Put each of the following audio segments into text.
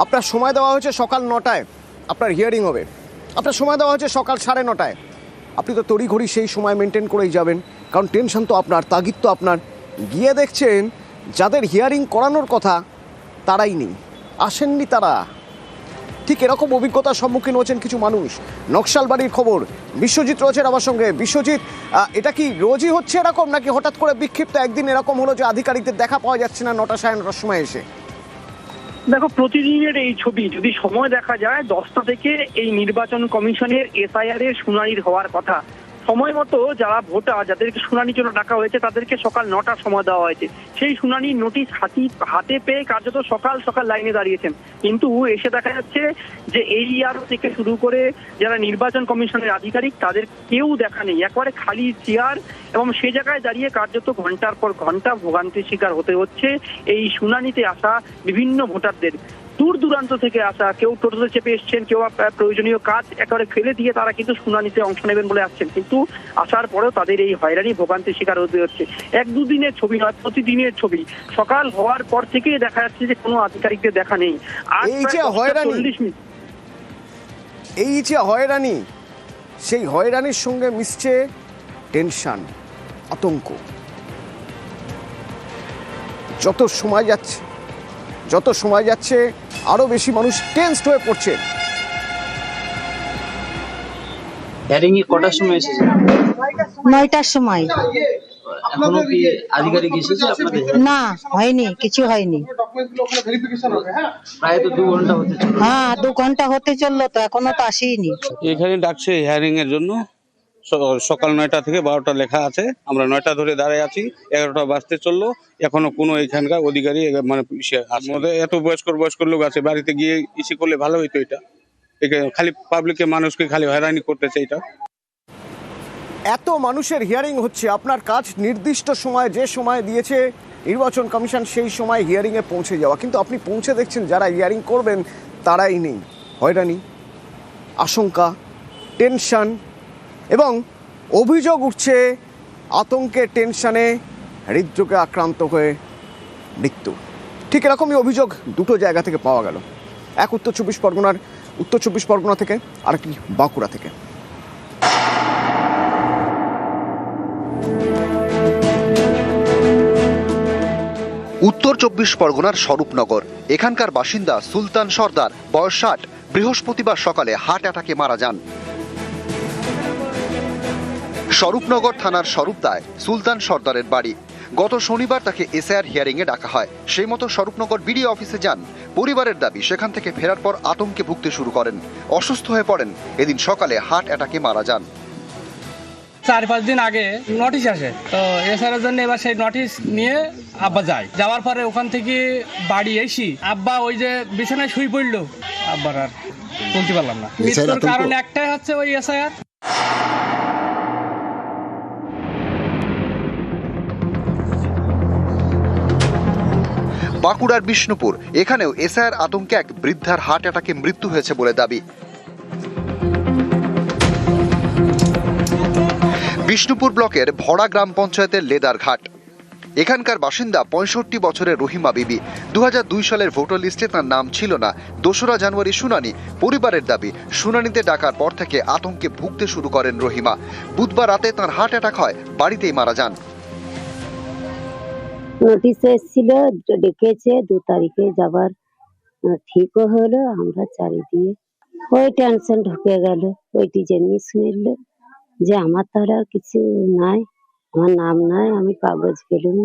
আপনার সময় দেওয়া হয়েছে সকাল 9টায় আপনার হিয়ারিং হবে, আপনার সময় দেওয়া হয়েছে সকাল 9:30। আপনি তো তড়িঘড়ি সেই সময় মেনটেন করেই যাবেন, কারণ টেনশন তো আপনার, তাগিদ তো আপনার। গিয়ে দেখছেন যাদের হিয়ারিং করানোর কথা তারাই নেই, আসেননি তারা। ঠিক এরকম অভিজ্ঞতার সম্মুখীন হচ্ছেন কিছু মানুষ। নকশালবাড়ির খবর, বিশ্বজিৎ রয়েছেন আমার সঙ্গে। বিশ্বজিৎ, এটা কি রোজই হচ্ছে এরকম, নাকি হঠাৎ করে বিক্ষিপ্ত একদিন এরকম হলো যে আধিকারিকদের দেখা পাওয়া যাচ্ছে না 9টা সাড়ে 9টার সময় এসে? দেখো, প্রতিদিনের এই ছবি যদি সময় দেখা যায় 10টা থেকে এই নির্বাচন কমিশনের এসআইআর এর শুনানির হওয়ার কথা। সময় মতো যারা ভোটার, যাদেরকে শুনানির জন্য ডাকা হয়েছে, তাদেরকে সকাল 9টার সময় দেওয়া হয়েছে। সেই শুনানির নোটিশ হাতে পেয়ে কার্যত সকাল সকাল লাইনে দাঁড়িয়েছেন, কিন্তু এসে দেখা যাচ্ছে যে AERO থেকে শুরু করে যারা নির্বাচন কমিশনের আধিকারিক, তাদের কেউ দেখা নেই। একেবারে খালি চেয়ার, এবং সে জায়গায় দাঁড়িয়ে কার্যত ঘন্টার পর ঘন্টা ভোগান্তির শিকার হতে হচ্ছে এই শুনানিতে আসা বিভিন্ন ভোটারদের। দূর দূরান্ত থেকে আসা, কেউ টোটোতে চেপে এসছেন, কেউ প্রয়োজনীয় কাজ একেবারে ফেলে দিয়ে তারা কিন্তু শুনানিতে অংশ নেবেন বলে আসছেন, কিন্তু আসার পরেও তাদের এই হয়রানি ভোগান্তির শিকার হতে হচ্ছে। 1-2 দিনের ছবি নয়, প্রতিদিনের ছবি। সকাল হওয়ার পর থেকেই দেখা যাচ্ছে যে কোনো আধিকারিকদের দেখা নেই। এই যে হয়রানি, সেই হয়রানির সঙ্গে মিশছে টেনশন, আতঙ্ক। যত সময় যাচ্ছে আরো বেশি মানুষ টেনসড হয়ে পড়ছে। হিয়ারিং এ কটার সময় এসেছে? 9টার সময়। এখনো কি আধিকারিক এসেছে আপনাদের? না, হয়নি, কিছু হয়নি। প্রায় তো 2 ঘন্টা হতে চলল। হ্যাঁ, 2 ঘন্টা হতে চললো তো, এখনো তো আসেনি। এখানে ডাকছে হিয়ারিং এর জন্য। সকাল 9টা থেকে 12টা লেখা আছে, আমরা 9টা ধরে দাঁড়ায় আছি, 11টা বাজতে চললো, এখনো কোনো এখানকার অধিকারী মানে মধ্যে এত বয়স্ক লোক আছে, বাড়িতে গিয়ে ইসি করলে ভালো হইতো। এটা খালি পাবলিককে, মানুষকে খালি হয়রানি করতেছে। এটা এত মানুষের হিয়ারিং হচ্ছে, আপনার কাজ নির্দিষ্ট সময়, যে সময় দিয়েছে নির্বাচন কমিশন সেই সময় হিয়ারিংয়ে পৌঁছে যাওয়া, কিন্তু আপনি পৌঁছে দেখছেন যারা হিয়ারিং করবেন তারাই নেই। হয়রানি, আশঙ্কা, টেনশন এবং অভিযোগ উঠছে আতঙ্কে, টেনশনে হৃদরোগে আক্রান্ত হয়ে মৃত্যু। ঠিক এরকমই অভিযোগ দুটো জায়গা থেকে পাওয়া গেল, এক উত্তর চব্বিশ পরগনা থেকে, আর একটি বাঁকুড়া থেকে। উত্তর 24 পরগনার স্বরূপনগর, এখানকার বাসিন্দা সুলতান সর্দার, বয়স 60, বৃহস্পতিবার সকালে হার্ট অ্যাটাকে মারা যান। স্বরূপনগর থানার স্বরূপদায় সুলতান সর্দারের বাড়ি। গত শনিবার তাকে এসআইআর হিয়ারিং এ ডাকা হয়। সেই মতো স্বরূপনগর বিডিও অফিসে যান। পরিবারের দাবি, সেখান থেকে ফেরার পর আতঙ্কে ভুগতে শুরু করেন, অসুস্থ হয়ে পড়েন। এদিন সকালে হার্ট অ্যাটাকে মারা যান। 4-5 দিন আগে নোটিশ আসে, তো এসআইআর জন্য এবার সেই নোটিশ নিয়ে আব্বা যায়। যাওয়ার পরে ওখান থেকে বাড়ি এসি, আব্বা ওই যে বিছানায় শুয়ে পড়লো, আব্বার আর বলতে পারলাম না। মৃত্যুর কারণ একটাই হচ্ছে ওই এসআইআর। বাঁকুড়ার বিষ্ণুপুর, এখানেও এসআইআর আতঙ্কে এক বৃদ্ধার হার্ট অ্যাটাকে মৃত্যু হয়েছে বলে দাবি। বিষ্ণুপুর ব্লকের ভরা গ্রাম পঞ্চায়েতের লেদারঘাট, এখানকার বাসিন্দা 65 বছরের রহিমা বিবি। 2002 সালের ভোটার লিস্টে তার নাম ছিল না। 2রা জানুয়ারি শুনানি। পরিবারের দাবি, শুনানিতে ডাকার পর থেকে আতঙ্কে ভুগতে শুরু করেন রহিমা। বুধবার রাতে তার হার্ট অ্যাটাক হয়, বাড়িতেই মারা যান। নোটিশ এসেছিল, ডেকেছে 2 তারিখে যাবার, ঠিকও হলো। আমরা চারিদিকে ওই টেনশন ঢুকে গেল। ওইটি যেমনি শুনল যে আমার তার আর কিছু নাই, আমার নাম নাই, আমি কাগজ পেলুম,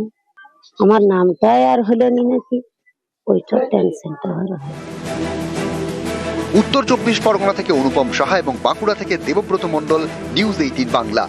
আমার নামটাই আর হলো নি নাকি, ওইটা টেনশনটা হয়। উত্তর 24 পরগনা থেকে অনুপম সাহা এবং বাঁকুড়া থেকে দেবব্রত মণ্ডল, নিউজ 18 বাংলা।